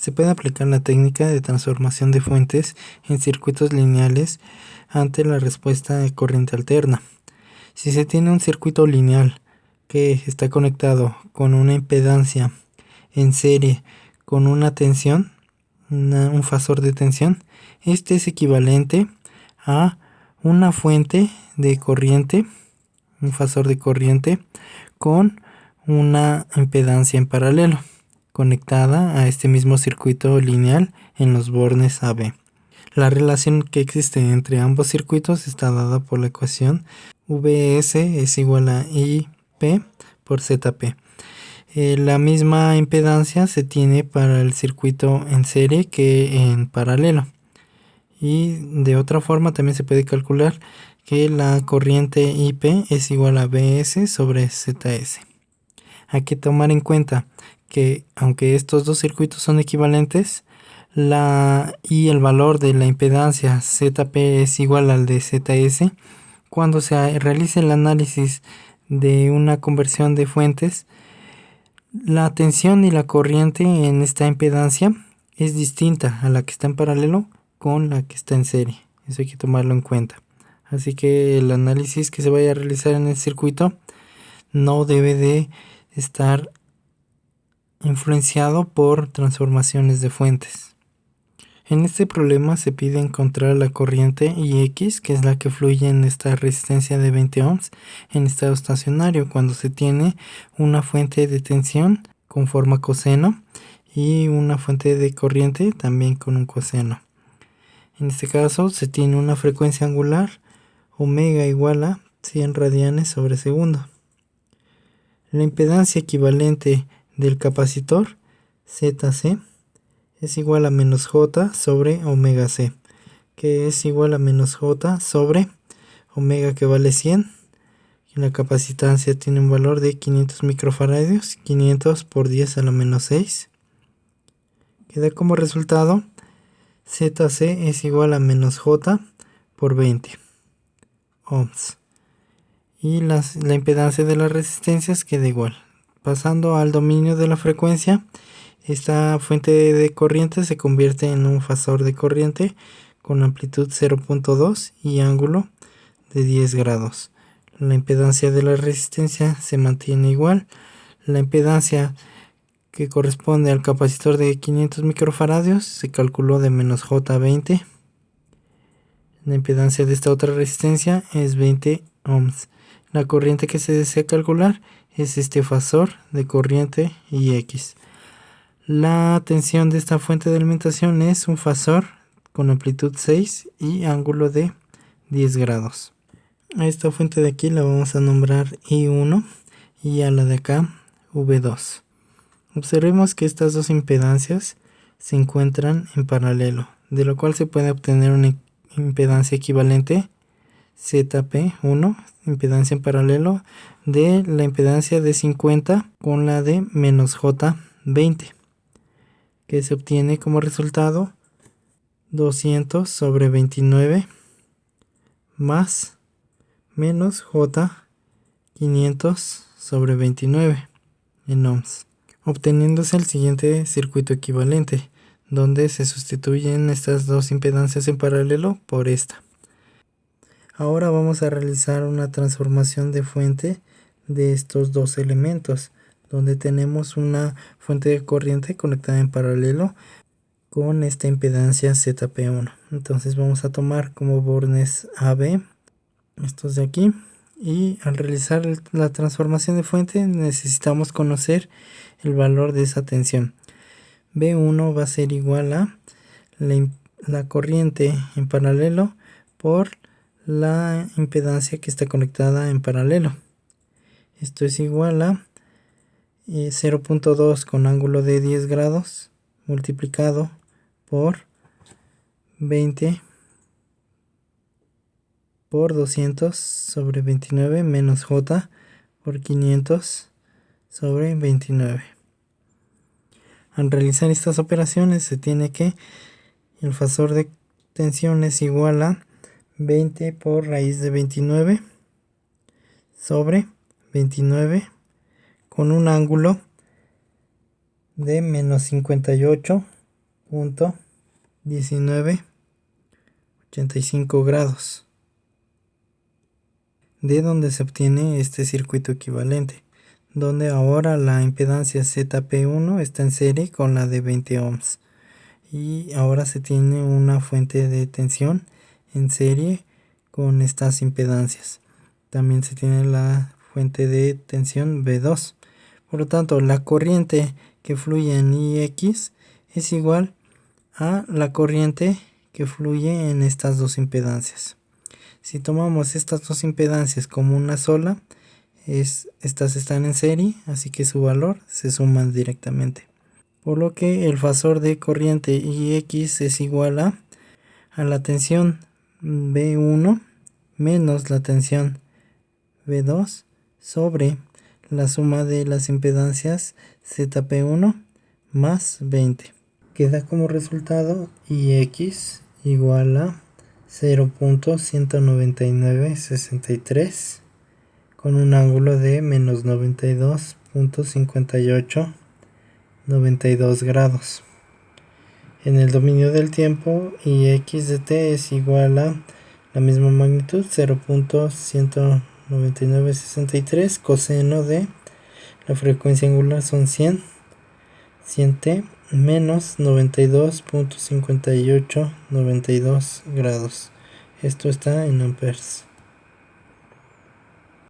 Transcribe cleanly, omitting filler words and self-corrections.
Se puede aplicar la técnica de transformación de fuentes en circuitos lineales ante la respuesta de corriente alterna. Si se tiene un circuito lineal que está conectado con una impedancia en serie con una tensión, un fasor de tensión, este es equivalente a una fuente de corriente, un fasor de corriente con una impedancia en paralelo conectada a este mismo circuito lineal en los bornes AB. La relación que existe entre ambos circuitos está dada por la ecuación Vs es igual a IP por ZP. La misma impedancia se tiene para el circuito en serie que en paralelo. Y de otra forma también se puede calcular que la corriente IP es igual a Bs sobre Zs. Hay que tomar en cuenta que aunque estos dos circuitos son equivalentes, y el valor de la impedancia ZP es igual al de Zs, cuando se realice el análisis de una conversión de fuentes, la tensión y la corriente en esta impedancia es distinta a la que está en paralelo con la que está en serie. Eso hay que tomarlo en cuenta. Así que el análisis que se vaya a realizar en el circuito no debe de estar influenciado por transformaciones de fuentes. En este problema se pide encontrar la corriente Ix, que es la que fluye en esta resistencia de 20 ohms en estado estacionario cuando se tiene una fuente de tensión con forma coseno y una fuente de corriente también con un coseno. En este caso se tiene una frecuencia angular omega igual a 100 radianes sobre segundo. La impedancia equivalente del capacitor ZC es igual a menos J sobre omega C, que es igual a menos J sobre omega, que vale 100. Y la capacitancia tiene un valor de 500 microfaradios, 500 por 10 a la menos 6. Que da como resultado ZC es igual a menos J por 20 ohms. Y la impedancia de las resistencias queda igual. Pasando al dominio de la frecuencia, esta fuente de corriente se convierte en un fasor de corriente con amplitud 0.2 y ángulo de 10 grados. La impedancia de la resistencia se mantiene igual. La impedancia que corresponde al capacitor de 500 microfaradios se calculó de menos J20. La impedancia de esta otra resistencia es 20 ohms. La corriente que se desea calcular es este fasor de corriente Ix. La tensión de esta fuente de alimentación es un fasor con amplitud 6 y ángulo de 10 grados. A esta fuente de aquí la vamos a nombrar I1 y a la de acá V2. Observemos que estas dos impedancias se encuentran en paralelo, de lo cual se puede obtener una impedancia equivalente ZP1, impedancia en paralelo, de la impedancia de 50 con la de menos J20. Que se obtiene como resultado 200 sobre 29 más menos J 500 sobre 29 en ohms, obteniéndose el siguiente circuito equivalente, donde se sustituyen estas dos impedancias en paralelo por esta. Ahora vamos a realizar una transformación de fuente de estos dos elementos, donde tenemos una fuente de corriente conectada en paralelo con esta impedancia ZP1. Entonces vamos a tomar como bornes AB estos de aquí, y al realizar la transformación de fuente necesitamos conocer el valor de esa tensión. B1 va a ser igual a la corriente en paralelo por la impedancia que está conectada en paralelo. Esto es igual a 0.2 con ángulo de 10 grados multiplicado por 20 por 200 sobre 29 menos J por 500 sobre 29. Al realizar estas operaciones se tiene que el fasor de tensión es igual a 20 por raíz de 29 sobre 29 con un ángulo de menos 58 1985 grados, de donde se obtiene este circuito equivalente, donde ahora la impedancia ZP1 está en serie con la de 20 ohms y ahora se tiene una fuente de tensión en serie con estas impedancias. También se tiene la fuente de tensión V2. Por lo tanto, la corriente que fluye en IX es igual a la corriente que fluye en estas dos impedancias. Si tomamos estas dos impedancias como una sola, estas están en serie, así que su valor se suman directamente. Por lo que el fasor de corriente IX es igual a la tensión V1 menos la tensión V2 sobre la suma de las impedancias ZP1 más 20. Queda como resultado IX igual a 0.19963 con un ángulo de menos 92.5892 grados. En el dominio del tiempo, IX de t es igual a la misma magnitud, 0.19963, coseno de la frecuencia angular son 100 t menos 92.5892 grados. Esto está en amperes.